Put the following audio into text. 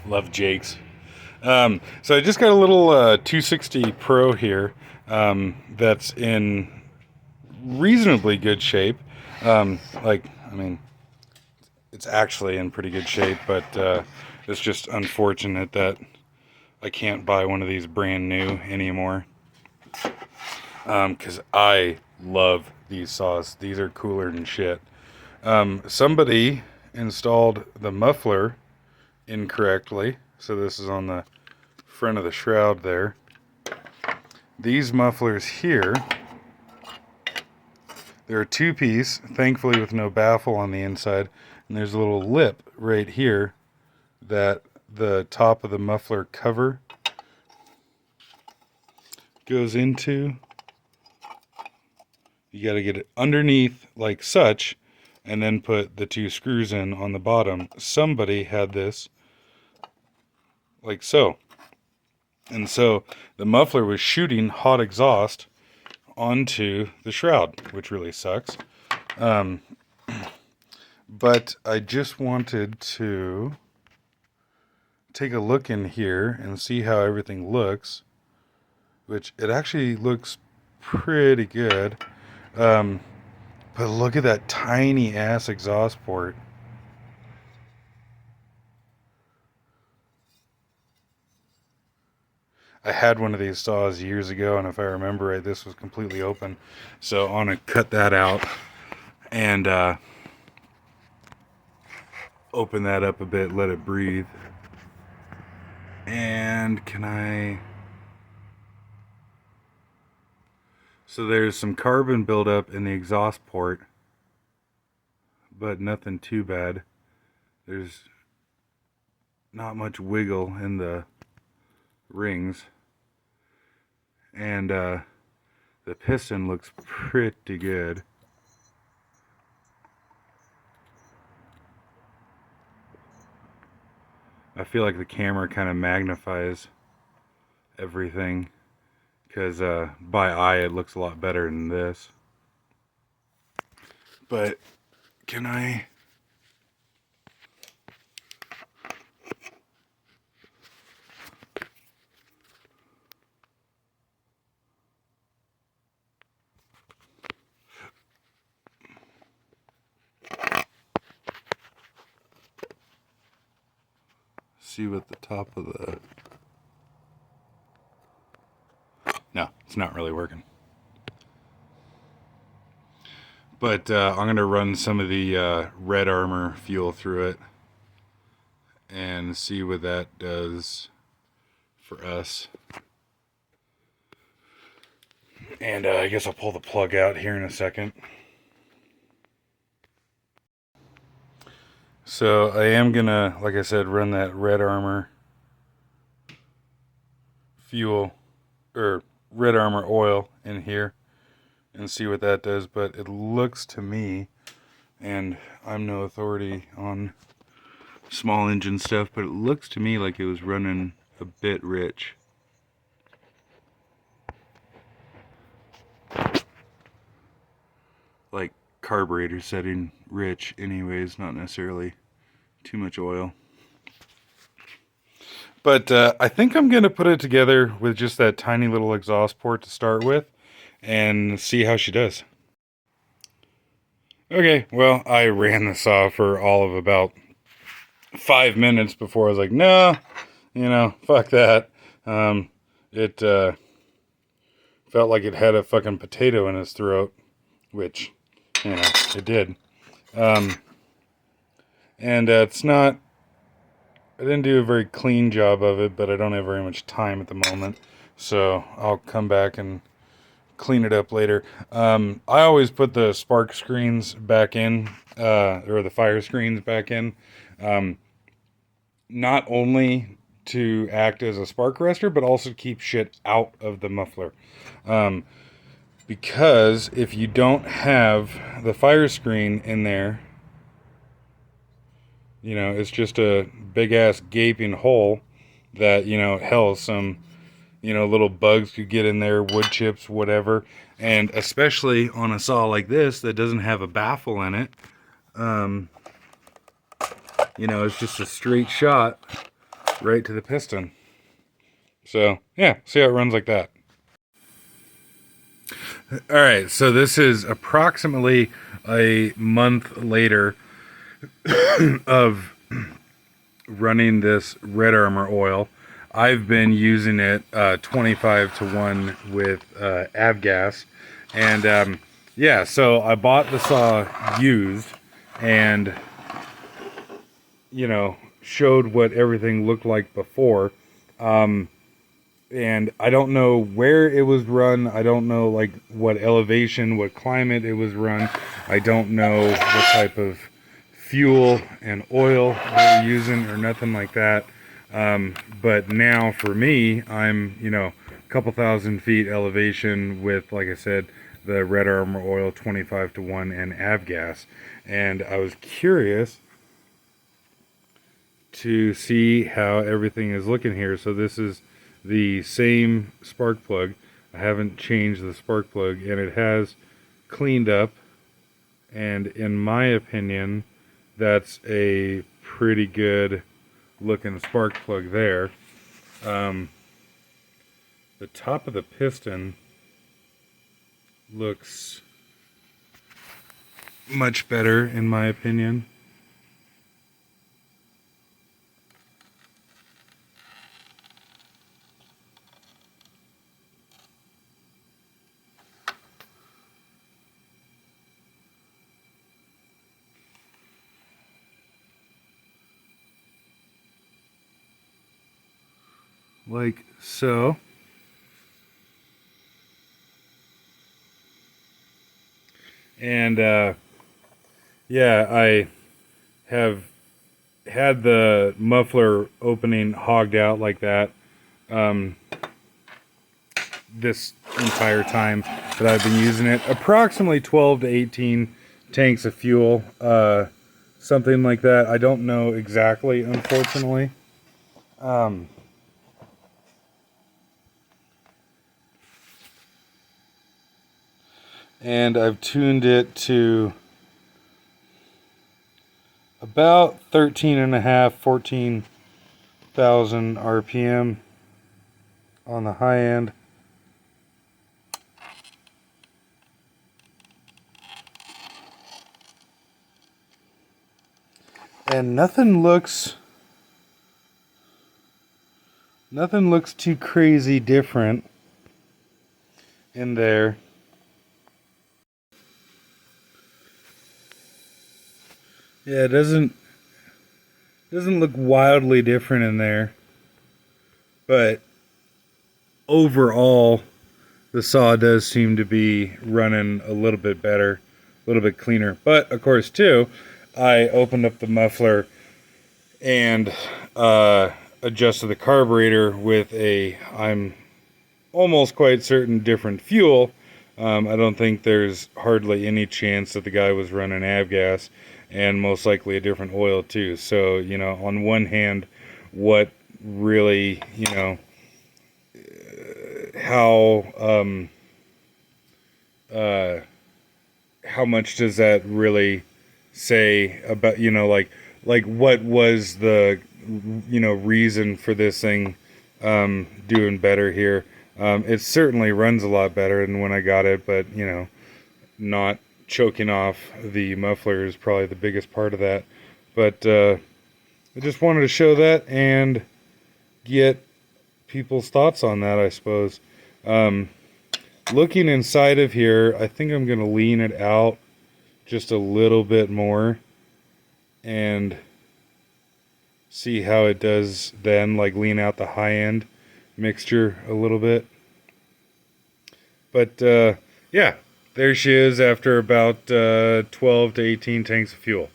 Love Jake's. So I just got a little 260 Pro here that's in reasonably good shape. I mean, it's actually in pretty good shape, but it's just unfortunate that I can't buy one of these brand new anymore. Because I love these saws. These are cooler than shit. Somebody installed the muffler incorrectly. So this is on the front of the shroud there. These mufflers here, they're a two-piece, thankfully with no baffle on the inside. And there's a little lip right here that the top of the muffler cover goes into. You got to get it underneath like such and then put the two screws in on the bottom. Somebody had this like so. And so the muffler was shooting hot exhaust onto the shroud, which really sucks. But I just wanted to take a look in here and see how everything looks, which it actually looks pretty good. But look at that tiny ass exhaust port. I had one of these saws years ago, and if I remember right, this was completely open. So I want to cut that out and open that up a bit, let it breathe. And can I... So there's some carbon buildup in the exhaust port, but nothing too bad. There's not much wiggle in the rings. And the piston looks pretty good. I feel like the camera kind of magnifies everything, because by eye it looks a lot better than this. But can I... see what the top of the... No, it's not really working. But I'm going to run some of the Red Armor fuel through it and see what that does for us. And I guess I'll pull the plug out here in a second. So I am going to, like I said, run that Red Armor fuel, or Red Armor oil in here and see what that does. But it looks to me, and I'm no authority on small engine stuff, but it looks to me like it was running a bit rich. Like carburetor setting rich anyways, not necessarily too much oil. But I think I'm going to put it together with just that tiny little exhaust port to start with and see how she does. Okay, well, I ran the saw for all of about 5 minutes before I was like, no, fuck that. It felt like it had a fucking potato in its throat, which, it did. And it's not, I didn't do a very clean job of it, but I don't have very much time at the moment, so I'll come back and clean it up later. I always put the spark screens back in, or the fire screens back in, not only to act as a spark arrestor, but also keep shit out of the muffler. Because if you don't have the fire screen in there, it's just a big ass gaping hole that, hell, some, little bugs could get in there, wood chips, whatever. And especially on a saw like this that doesn't have a baffle in it, you know, it's just a straight shot right to the piston. So, yeah, see how it runs like that. All right, so this is approximately a month later of running this Red Armor oil. I've been using it 25 to 1 with avgas. And yeah, so I bought the saw used and, you know, showed what everything looked like before. And I don't know where it was run. I don't know like what elevation, what climate it was run. I don't know what type of fuel and oil they were using or nothing like that. But now for me, I'm, you know, a couple thousand feet elevation with, like I said, the Red Armor oil 25 to 1 and avgas. And I was curious to see how everything is looking here. So this is the same spark plug. I haven't changed the spark plug, and it has cleaned up, and in my opinion that's a pretty good looking spark plug there. The top of the piston looks much better in my opinion. Like so. And yeah, I have had the muffler opening hogged out like that this entire time that I've been using it. Approximately 12 to 18 tanks of fuel, something like that. I don't know exactly, unfortunately. And I've tuned it to about 13.5, 14,000 RPM on the high end. And nothing looks too crazy different in there. Yeah, it doesn't look wildly different in there. But overall, the saw does seem to be running a little bit better, a little bit cleaner. But of course, too, I opened up the muffler and adjusted the carburetor with a, I'm almost quite certain, different fuel. I don't think there's hardly any chance that the guy was running avgas, and most likely a different oil too. So, you know, on one hand, what really, you know, how much does that really say about, you know, like what was the, you know, reason for this thing doing better here? It certainly runs a lot better than when I got it, but, you know, not choking off the muffler is probably the biggest part of that. But I just wanted to show that and get people's thoughts on that, I suppose. Looking inside of here, I think I'm going to lean it out just a little bit more and see how it does then, like lean out the high end mixture a little bit. But yeah, there she is after about 12 to 18 tanks of fuel.